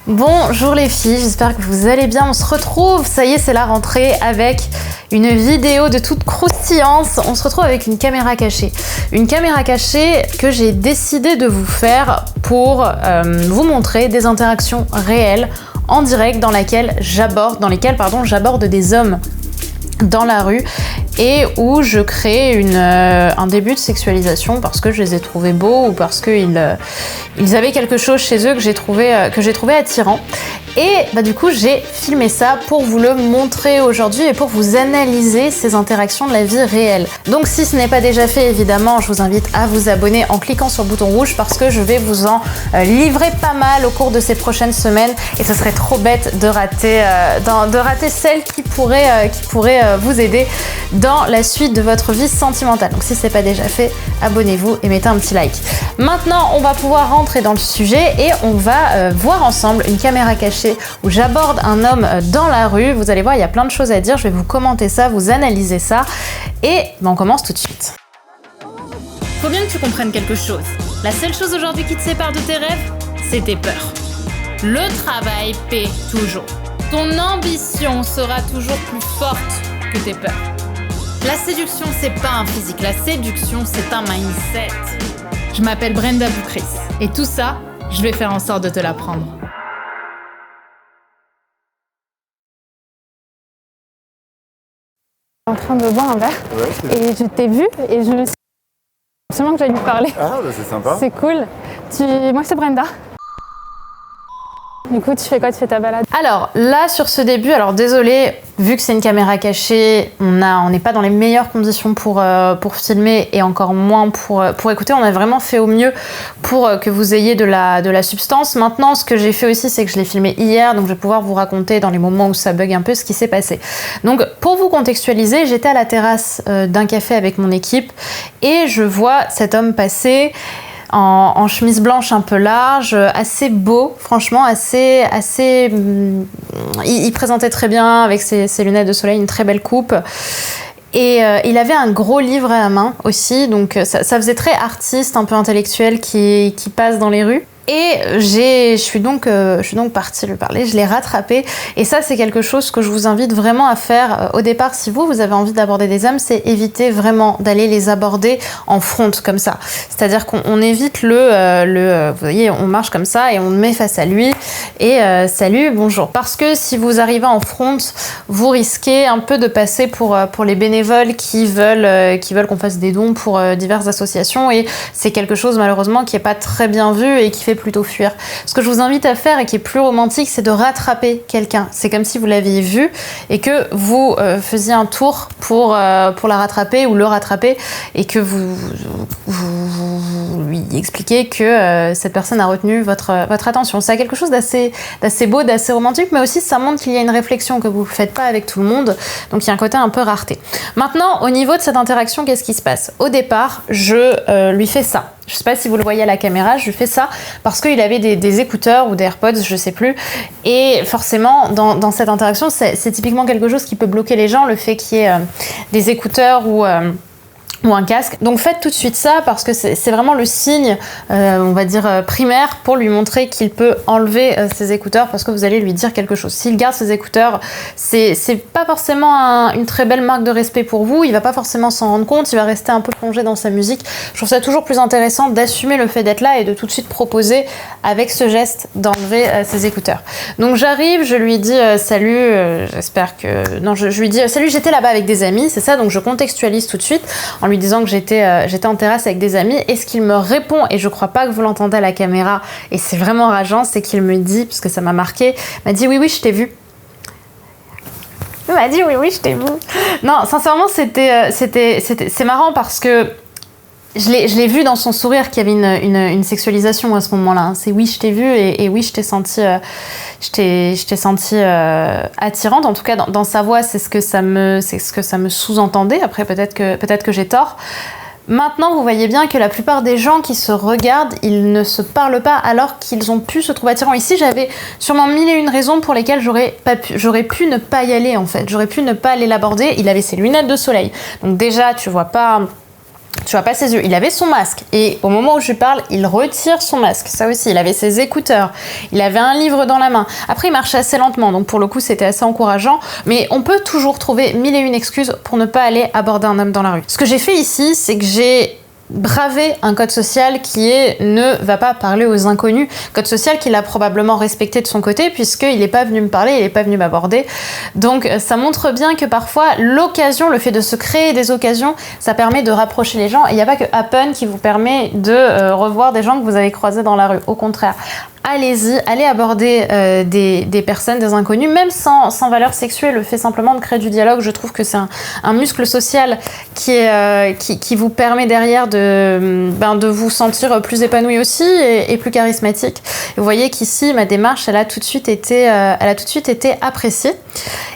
Bonjour les filles, j'espère que vous allez bien. On se retrouve, ça y est, c'est la rentrée avec une vidéo de toute croustillance. On se retrouve avec une caméra cachée. Une caméra cachée que j'ai décidé de vous faire pour vous montrer des interactions réelles en direct dans lesquelles j'aborde des hommes dans la rue et où je crée un début de sexualisation parce que je les ai trouvés beaux ou parce qu'ils avaient quelque chose chez eux que j'ai trouvé attirant. Et du coup j'ai filmé ça pour vous le montrer aujourd'hui et pour vous analyser ces interactions de la vie réelle. Donc si ce n'est pas déjà fait, évidemment, je vous invite à vous abonner en cliquant sur le bouton rouge parce que je vais vous en livrer pas mal au cours de ces prochaines semaines et ce serait trop bête de rater celle qui pourrait vous aider dans la suite de votre vie sentimentale. Donc si ce n'est pas déjà fait, abonnez-vous et mettez un petit like. Maintenant, on va pouvoir rentrer dans le sujet et on va voir ensemble une caméra cachée où j'aborde un homme dans la rue. Vous allez voir, il y a plein de choses à dire. Je vais vous commenter ça, vous analyser ça et on commence tout de suite. Faut bien que tu comprennes quelque chose. La seule chose aujourd'hui qui te sépare de tes rêves, c'est tes peurs. Le travail paie toujours. Ton ambition sera toujours plus forte que tes peurs. La séduction, c'est pas un physique. La séduction, c'est un mindset. Je m'appelle Brenda Boukris. Et tout ça, je vais faire en sorte de te l'apprendre. En train de boire un verre et je t'ai vu et je me suis dit absolument que j'allais lui parler. Ah bah c'est sympa. C'est cool. Moi c'est Brenda. Du coup tu fais quoi? Tu fais ta balade? Alors là sur ce début, alors désolé, vu que c'est une caméra cachée, on n'est pas dans les meilleures conditions pour filmer et encore moins pour écouter. On a vraiment fait au mieux pour que vous ayez de la substance. Maintenant, ce que j'ai fait aussi, c'est que je l'ai filmé hier, donc je vais pouvoir vous raconter dans les moments où ça bug un peu ce qui s'est passé. Donc pour vous contextualiser, j'étais à la terrasse d'un café avec mon équipe et je vois cet homme passer en chemise blanche un peu large, assez beau, franchement, il présentait très bien avec ses lunettes de soleil, une très belle coupe. Et il avait un gros livre à la main aussi, donc ça faisait très artiste, un peu intellectuel qui passe dans les rues. Et je suis donc partie lui parler, je l'ai rattrapé et ça c'est quelque chose que je vous invite vraiment à faire au départ si vous avez envie d'aborder des hommes, c'est éviter vraiment d'aller les aborder en front comme ça, c'est-à-dire qu'on évite vous voyez, on marche comme ça et on met face à lui et salut, bonjour, parce que si vous arrivez en front, vous risquez un peu de passer pour les bénévoles qui veulent qu'on fasse des dons pour diverses associations et c'est quelque chose malheureusement qui est pas très bien vu et qui fait plutôt fuir. Ce que je vous invite à faire et qui est plus romantique, c'est de rattraper quelqu'un. C'est comme si vous l'aviez vu et que vous faisiez un tour pour la rattraper ou le rattraper et que vous lui expliquez que cette personne a retenu votre attention. C'est quelque chose d'assez beau, d'assez romantique, mais aussi ça montre qu'il y a une réflexion que vous ne faites pas avec tout le monde. Donc il y a un côté un peu rareté. Maintenant, au niveau de cette interaction, qu'est-ce qui se passe? Au départ, je lui fais ça. Je ne sais pas si vous le voyez à la caméra, je lui fais ça parce qu'il avait des écouteurs ou des AirPods, je ne sais plus. Et forcément, dans cette interaction, c'est typiquement quelque chose qui peut bloquer les gens, le fait qu'il y ait des écouteurs ou un casque. Donc faites tout de suite ça parce que c'est vraiment le signe, on va dire primaire, pour lui montrer qu'il peut enlever ses écouteurs parce que vous allez lui dire quelque chose. S'il garde ses écouteurs, c'est pas forcément une très belle marque de respect pour vous, il va pas forcément s'en rendre compte, il va rester un peu plongé dans sa musique. Je trouve ça toujours plus intéressant d'assumer le fait d'être là et de tout de suite proposer avec ce geste d'enlever ses écouteurs. Donc j'arrive, je lui dis salut, j'espère que... Non, je lui dis salut, j'étais là-bas avec des amis, c'est ça, donc je contextualise tout de suite en lui disant que j'étais en terrasse avec des amis et ce qu'il me répond, et je crois pas que vous l'entendez à la caméra et c'est vraiment rageant, c'est qu'il me dit, parce que ça m'a marqué, il m'a dit oui je t'ai vu. Il m'a dit oui je t'ai vu. Non, sincèrement c'est marrant parce que je l'ai vu dans son sourire qu'il y avait une sexualisation à ce moment-là. C'est oui, je t'ai vu et oui, je t'ai senti attirante. En tout cas, dans sa voix, c'est ce que ça me sous-entendait. Après, peut-être que j'ai tort. Maintenant, vous voyez bien que la plupart des gens qui se regardent, ils ne se parlent pas alors qu'ils ont pu se trouver attirants. Ici, j'avais sûrement mille et une raisons pour lesquelles j'aurais pu ne pas y aller en fait. J'aurais pu ne pas aller l'aborder. Il avait ses lunettes de soleil. Donc déjà, tu vois pas Tu vois pas ses yeux. Il avait son masque. Et au moment où je lui parle, il retire son masque. Ça aussi, il avait ses écouteurs. Il avait un livre dans la main. Après, il marchait assez lentement. Donc, pour le coup, c'était assez encourageant. Mais on peut toujours trouver mille et une excuses pour ne pas aller aborder un homme dans la rue. Ce que j'ai fait ici, c'est que j'ai bravé un code social qui est ne va pas parler aux inconnus. Code social qu'il a probablement respecté de son côté puisqu'il n'est pas venu me parler, il n'est pas venu m'aborder. Donc ça montre bien que parfois l'occasion, le fait de se créer des occasions, ça permet de rapprocher les gens. Et il n'y a pas que Happen qui vous permet de revoir des gens que vous avez croisés dans la rue. Au contraire. Allez-y, allez aborder des personnes, des inconnus, même sans valeur sexuelle. Le fait simplement de créer du dialogue, je trouve que c'est un muscle social qui vous permet derrière de vous sentir plus épanoui aussi et plus charismatique. Et vous voyez qu'ici, ma démarche, elle a tout de suite été appréciée.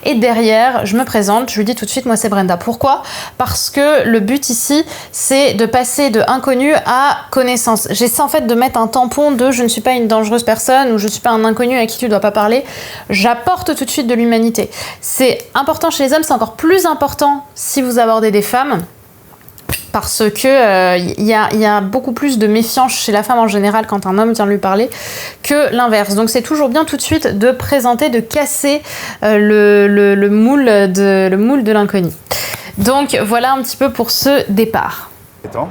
Et derrière, je me présente, je lui dis tout de suite, moi c'est Brenda. Pourquoi ? Parce que le but ici, c'est de passer de inconnu à connaissance. J'essaie en fait de mettre un tampon de je ne suis pas une dangereuse personne ou je ne suis pas un inconnu à qui tu ne dois pas parler. J'apporte tout de suite de l'humanité. C'est important chez les hommes, c'est encore plus important si vous abordez des femmes. Parce que y a beaucoup plus de méfiance chez la femme en général quand un homme vient lui parler que l'inverse. Donc c'est toujours bien tout de suite de présenter, de casser le moule de l'inconnu. Donc voilà un petit peu pour ce départ. Gaëtan,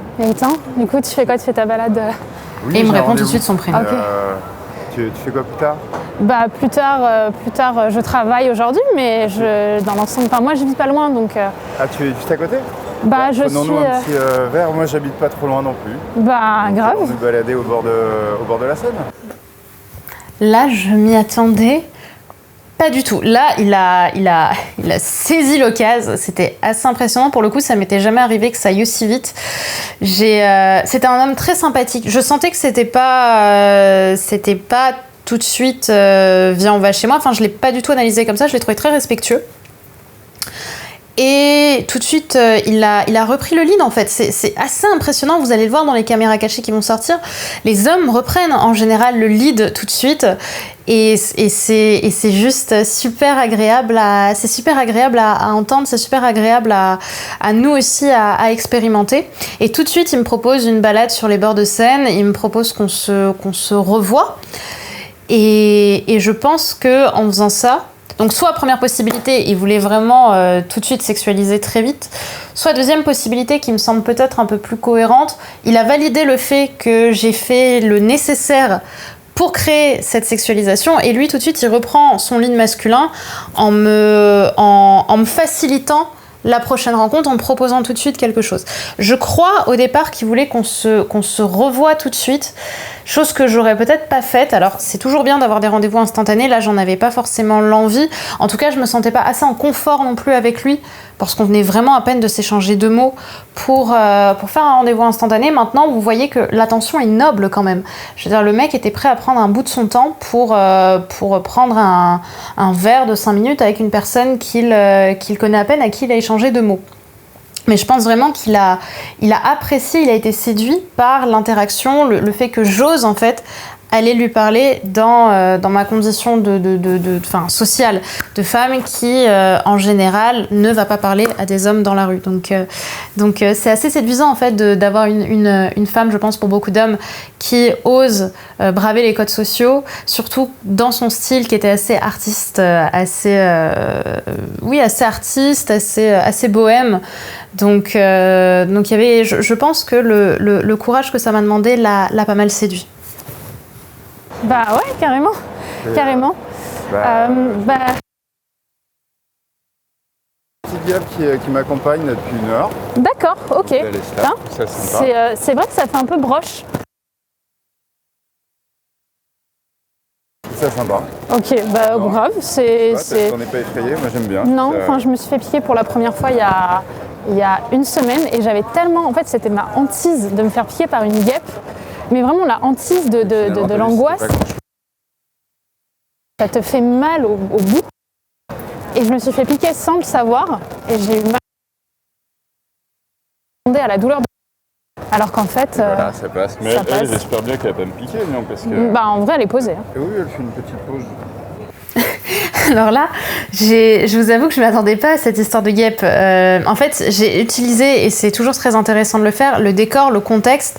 du coup tu fais quoi? Tu fais ta balade? Oui, et il me répond tout de suite son prénom. Okay. Tu fais quoi plus tard? Plus tard, je travaille aujourd'hui, mais dans l'ensemble, moi je vis pas loin donc. Ah, tu es juste à côté? Prenons-nous un petit verre. Moi, j'habite pas trop loin non plus. Grave. On nous balader au bord de la Seine. Là, je m'y attendais pas du tout. Là, il a saisi l'occasion. C'était assez impressionnant. Pour le coup, ça m'était jamais arrivé que ça aille aussi vite. C'était un homme très sympathique. Je sentais que c'était pas tout de suite viens, on va chez moi. Enfin, je l'ai pas du tout analysé comme ça. Je l'ai trouvé très respectueux. Et tout de suite, il a repris le lead en fait. C'est assez impressionnant, vous allez le voir dans les caméras cachées qui vont sortir. Les hommes reprennent en général le lead tout de suite. Et c'est juste super agréable à entendre, c'est super agréable à nous aussi à expérimenter. Et tout de suite, il me propose une balade sur les bords de Seine, il me propose qu'on se revoie. Et je pense qu'en faisant ça, donc soit première possibilité, il voulait vraiment tout de suite sexualiser très vite, soit deuxième possibilité qui me semble peut-être un peu plus cohérente, il a validé le fait que j'ai fait le nécessaire pour créer cette sexualisation et lui tout de suite il reprend son lead masculin en me facilitant la prochaine rencontre en me proposant tout de suite quelque chose. Je crois au départ qu'il voulait qu'on se revoie tout de suite, chose que j'aurais peut-être pas faite. Alors c'est toujours bien d'avoir des rendez-vous instantanés, là j'en avais pas forcément l'envie. En tout cas je me sentais pas assez en confort non plus avec lui parce qu'on venait vraiment à peine de s'échanger 2 mots pour faire un rendez-vous instantané. Maintenant vous voyez que l'attention est noble quand même. Je veux dire le mec était prêt à prendre un bout de son temps pour prendre un verre de 5 minutes avec une personne qu'il connaît à peine, à qui il a échangé 2 mots. Mais je pense vraiment qu'il a apprécié, il a été séduit par l'interaction, le fait que j'ose en fait aller lui parler dans ma condition sociale de femme qui en général ne va pas parler à des hommes dans la rue. Donc c'est assez séduisant en fait d'avoir une femme, je pense pour beaucoup d'hommes, qui ose braver les codes sociaux, surtout dans son style qui était assez artiste, assez artiste, assez bohème. Donc il y avait, je pense que le courage que ça m'a demandé l'a pas mal séduit. Ouais, carrément. Petite diable qui m'accompagne depuis 1 heure. D'accord, ok. Elle est là, c'est sympa. C'est vrai que ça fait un peu broche. C'est sympa. Ok, grave, T'en es pas effrayé, moi j'aime bien. Non, je me suis fait piquer pour la première fois il y a 1 semaine et j'avais tellement, en fait c'était ma hantise de me faire piquer par une guêpe. Mais vraiment la hantise de l'angoisse, ça te fait mal au bout. Et je me suis fait piquer sans le savoir et j'ai eu mal à la douleur. Alors qu'en fait, voilà, ça passe. Mais elle, j'espère bien qu'elle va pas me piquer, non parce que... en vrai, elle est posée. Hein. Et oui, elle fait une petite pause. Alors là, je vous avoue que je ne m'attendais pas à cette histoire de guêpe. En fait, j'ai utilisé, et c'est toujours très intéressant de le faire, le décor, le contexte,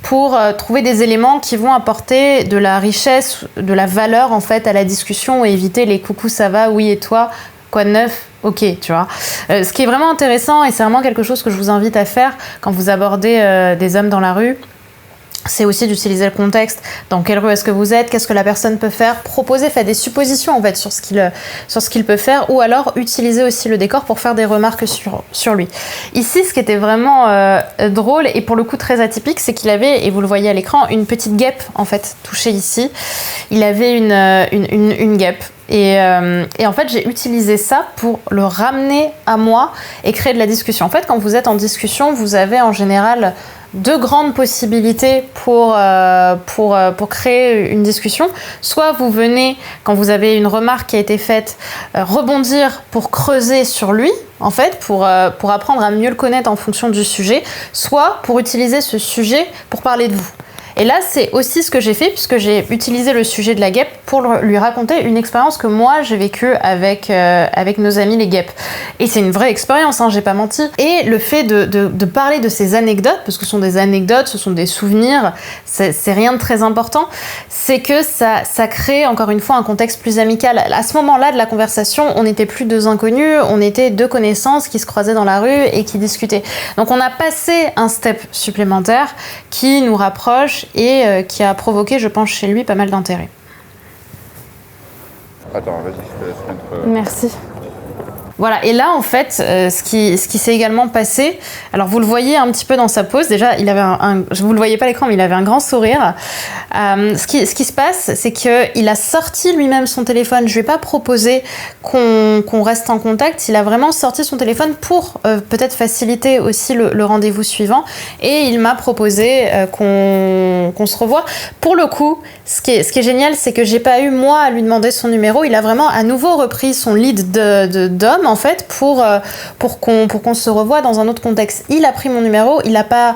pour trouver des éléments qui vont apporter de la richesse, de la valeur en fait à la discussion et éviter les coucou ça va, oui et toi, quoi de neuf, ok, tu vois. Ce qui est vraiment intéressant et c'est vraiment quelque chose que je vous invite à faire quand vous abordez des hommes dans la rue, c'est aussi d'utiliser le contexte. Dans quelle rue est-ce que vous êtes? Qu'est-ce que la personne peut faire? Proposer, faire des suppositions en fait sur ce qu'il peut faire, ou alors utiliser aussi le décor pour faire des remarques sur lui. Ici, ce qui était vraiment drôle et pour le coup très atypique, c'est qu'il avait, et vous le voyez à l'écran, une petite guêpe en fait touchée ici. Il avait une guêpe. Et en fait, j'ai utilisé ça pour le ramener à moi et créer de la discussion. En fait, quand vous êtes en discussion, vous avez en général deux grandes possibilités pour créer une discussion. Soit vous venez, quand vous avez une remarque qui a été faite, rebondir pour creuser sur lui, en fait, pour apprendre à mieux le connaître en fonction du sujet, soit pour utiliser ce sujet pour parler de vous. Et là, c'est aussi ce que j'ai fait, puisque j'ai utilisé le sujet de la guêpe pour lui raconter une expérience que moi, j'ai vécue avec nos amis les guêpes. Et c'est une vraie expérience, hein, j'ai pas menti. Et le fait de parler de ces anecdotes, parce que ce sont des anecdotes, ce sont des souvenirs, c'est rien de très important, c'est que ça crée, encore une fois, un contexte plus amical. À ce moment-là de la conversation, on n'était plus deux inconnus, on était deux connaissances qui se croisaient dans la rue et qui discutaient. Donc on a passé un step supplémentaire qui nous rapproche et qui a provoqué, je pense, chez lui pas mal d'intérêt. Attends, vas-y, je te laisse mettre... Merci. Voilà, et là en fait, ce qui s'est également passé, alors vous le voyez un petit peu dans sa pose, déjà il avait vous le voyez pas à l'écran, mais il avait un grand sourire. Ce qui se passe, c'est qu'il a sorti lui-même son téléphone. Je lui ai pas proposé qu'on reste en contact, il a vraiment sorti son téléphone pour peut-être faciliter aussi le rendez-vous suivant, et il m'a proposé qu'on se revoie. Pour le coup, ce qui est génial, c'est que j'ai pas eu moi à lui demander son numéro, il a vraiment à nouveau repris son lead d'homme en fait pour qu'on se revoie dans un autre contexte. Il a pris mon numéro, il a pas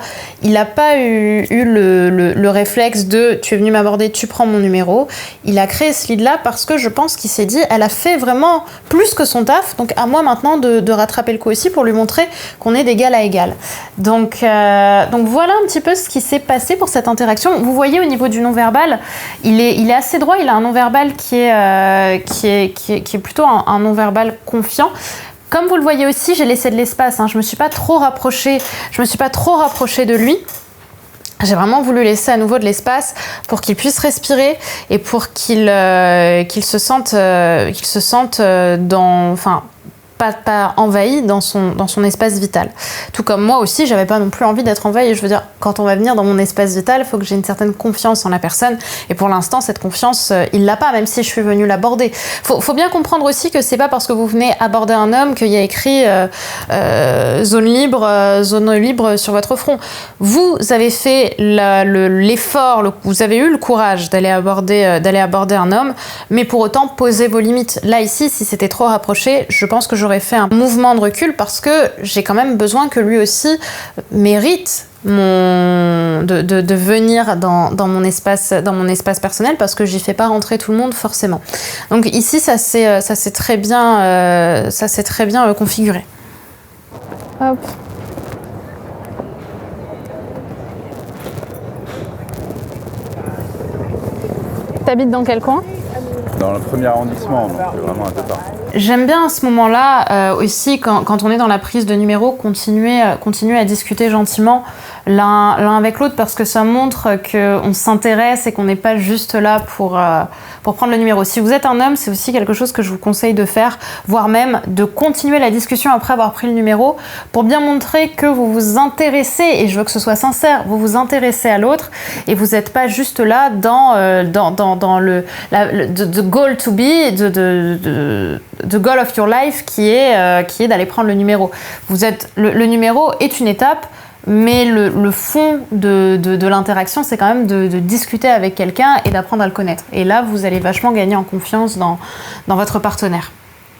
eu le réflexe de tu es venu m'aborder, tu prends mon numéro. Il a créé ce lead là parce que je pense qu'il s'est dit elle a fait vraiment plus que son taf, donc à moi maintenant de rattraper le coup aussi pour lui montrer qu'on est d'égal à égal. Donc voilà un petit peu ce qui s'est passé pour cette interaction. Vous voyez au niveau du non-verbal, il est assez droit, il a un non-verbal qui est plutôt un non-verbal confiant. Comme vous le voyez aussi, j'ai laissé de l'espace, hein. Je me suis pas trop rapprochée de lui. J'ai vraiment voulu laisser à nouveau de l'espace pour qu'il puisse respirer et pour qu'il se sente pas envahi dans son espace vital. Tout comme moi aussi, j'avais pas non plus envie d'être envahi. Je veux dire, quand on va venir dans mon espace vital, il faut que j'ai une certaine confiance en la personne. Et pour l'instant, cette confiance, il l'a pas, même si je suis venue l'aborder. Faut bien comprendre aussi que c'est pas parce que vous venez aborder un homme qu'il y a écrit zone libre sur votre front. Vous avez fait l'effort, vous avez eu le courage d'aller aborder un homme, mais pour autant, posez vos limites. Là, ici, si c'était trop rapproché, je pense que j'aurais fait un mouvement de recul parce que j'ai quand même besoin que lui aussi mérite de venir dans mon espace personnel parce que j'y fais pas rentrer tout le monde forcément. Donc ici ça s'est très bien configuré. Hop. T'habites dans quel coin? Dans le premier arrondissement, donc vraiment un peu partout. J'aime bien à ce moment-là aussi, quand on est dans la prise de numéro, continuer à discuter gentiment l'un avec l'autre parce que ça montre qu'on s'intéresse et qu'on n'est pas juste là pour prendre le numéro. Si vous êtes un homme, c'est aussi quelque chose que je vous conseille de faire, voire même de continuer la discussion après avoir pris le numéro pour bien montrer que vous vous intéressez, et je veux que ce soit sincère, vous vous intéressez à l'autre et vous n'êtes pas juste là dans le goal to be, the goal of your life qui est d'aller prendre le numéro. Le numéro est une étape, mais le fond de l'interaction, c'est quand même de discuter avec quelqu'un et d'apprendre à le connaître. Et là, vous allez vachement gagner en confiance dans votre partenaire.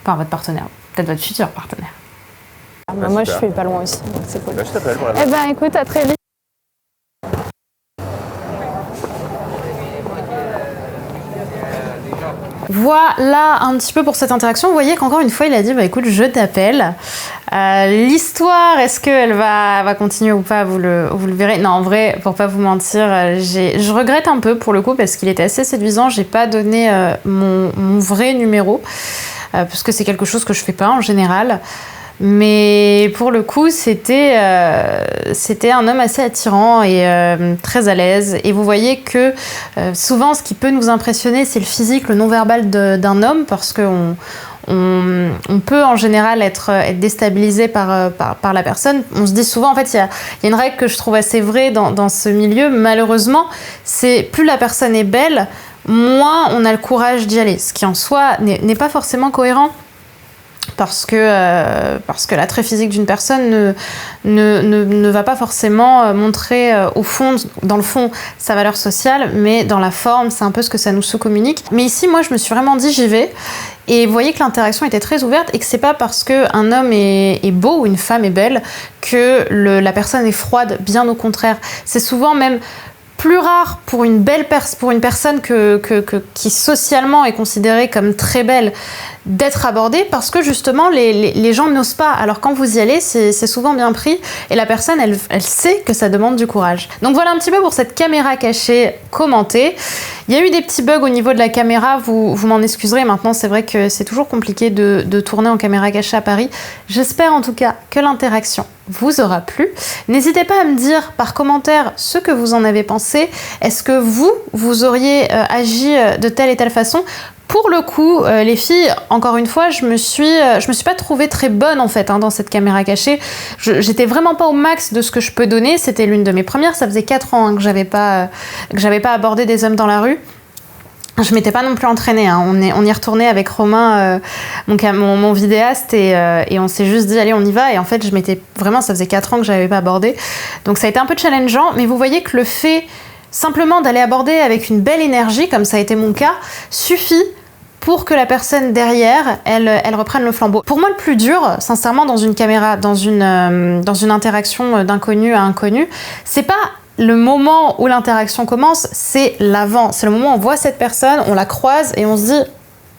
Enfin, votre partenaire, peut-être votre futur partenaire. Moi, je suis pas loin aussi, donc c'est cool. Bah, je t'appelle pour la Écoute, à très vite. Voilà un petit peu pour cette interaction. Vous voyez qu'encore une fois, il a dit, bah écoute, je t'appelle. L'histoire, est-ce qu'elle va continuer ou pas, vous le verrez. Non, en vrai, pour pas vous mentir, je regrette un peu pour le coup parce qu'il était assez séduisant. J'ai pas donné mon vrai numéro parce que c'est quelque chose que je fais pas en général. Mais pour le coup, c'était un homme assez attirant et très à l'aise. Et vous voyez que souvent, ce qui peut nous impressionner, c'est le physique, le non-verbal d'un homme, parce qu'on peut en général être déstabilisé par la personne. On se dit souvent, en fait, il y a une règle que je trouve assez vraie dans ce milieu, malheureusement, c'est plus la personne est belle, moins on a le courage d'y aller. Ce qui en soi n'est pas forcément cohérent. Parce que l'attrait physique d'une personne ne va pas forcément montrer dans le fond, sa valeur sociale, mais dans la forme, c'est un peu ce que ça nous sous-communique. Mais ici, moi, je me suis vraiment dit, j'y vais. Et vous voyez que l'interaction était très ouverte et que c'est pas parce qu'un homme est beau ou une femme est belle que la personne est froide, bien au contraire. C'est souvent même plus rare pour une personne qui socialement est considérée comme très belle d'être abordée parce que justement les gens n'osent pas. Alors quand vous y allez, c'est souvent bien pris et la personne elle sait que ça demande du courage. Donc voilà un petit peu pour cette caméra cachée commentée. Il y a eu des petits bugs au niveau de la caméra, vous m'en excuserez. Maintenant c'est vrai que c'est toujours compliqué de tourner en caméra cachée à Paris. J'espère en tout cas que l'interaction vous aura plu. N'hésitez pas à me dire par commentaire ce que vous en avez pensé. Est-ce que vous auriez agi de telle et telle façon ? Pour le coup, les filles, encore une fois, je me suis pas trouvée très bonne en fait dans cette caméra cachée. J'étais vraiment pas au max de ce que je peux donner. C'était l'une de mes premières. Ça faisait 4 ans que j'avais pas abordé des hommes dans la rue. Je m'étais pas non plus entraînée. On y retournait avec Romain, mon vidéaste, et on s'est juste dit allez on y va. Et en fait, ça faisait 4 ans que j'avais pas abordé. Donc ça a été un peu challengeant. Mais vous voyez que le fait simplement d'aller aborder avec une belle énergie, comme ça a été mon cas, suffit pour que la personne derrière, elle reprenne le flambeau. Pour moi, le plus dur, sincèrement, dans une caméra, dans une interaction d'inconnu à inconnu, c'est pas le moment où l'interaction commence, c'est l'avant. C'est le moment où on voit cette personne, on la croise et on se dit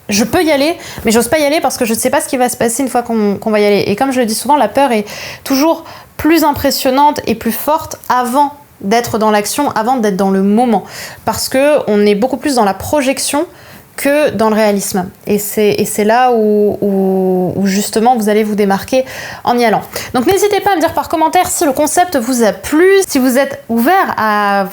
je peux y aller, mais j'ose pas y aller parce que je ne sais pas ce qui va se passer une fois qu'on va y aller. Et comme je le dis souvent, la peur est toujours plus impressionnante et plus forte avant d'être dans l'action, avant d'être dans le moment. Parce qu'on est beaucoup plus dans la projection que dans le réalisme. Et c'est là où justement vous allez vous démarquer en y allant. Donc n'hésitez pas à me dire par commentaire si le concept vous a plu, si vous êtes ouvert à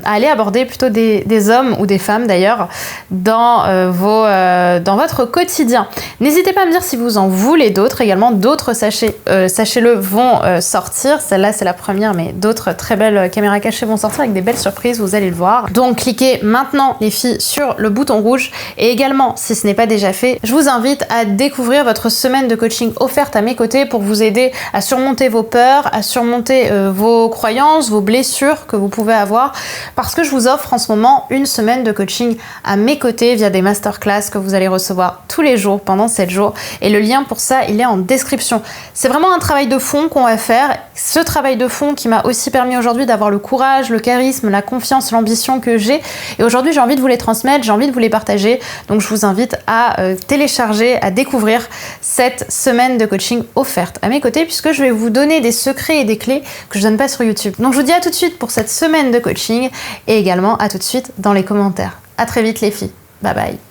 aller aborder plutôt des hommes ou des femmes d'ailleurs dans votre quotidien. N'hésitez pas à me dire si vous en voulez d'autres également. D'autres, sachez-le, vont sortir. Celle-là c'est la première, mais d'autres très belles caméras cachées vont sortir avec des belles surprises, vous allez le voir. Donc cliquez maintenant les filles sur le bouton rouge. Et également, si ce n'est pas déjà fait, je vous invite à découvrir votre semaine de coaching offerte à mes côtés pour vous aider à surmonter vos peurs, à surmonter vos croyances, vos blessures que vous pouvez avoir, parce que je vous offre en ce moment une semaine de coaching à mes côtés via des masterclass que vous allez recevoir tous les jours pendant 7 jours. Et le lien pour ça, il est en description. C'est vraiment un travail de fond qu'on va faire. Ce travail de fond qui m'a aussi permis aujourd'hui d'avoir le courage, le charisme, la confiance, l'ambition que j'ai. Et aujourd'hui, j'ai envie de vous les transmettre, j'ai envie de vous les partager. Donc je vous invite à télécharger, à découvrir cette semaine de coaching offerte à mes côtés, puisque je vais vous donner des secrets et des clés que je donne pas sur YouTube. Donc je vous dis à tout de suite pour cette semaine de coaching et également à tout de suite dans les commentaires. À très vite les filles. Bye bye.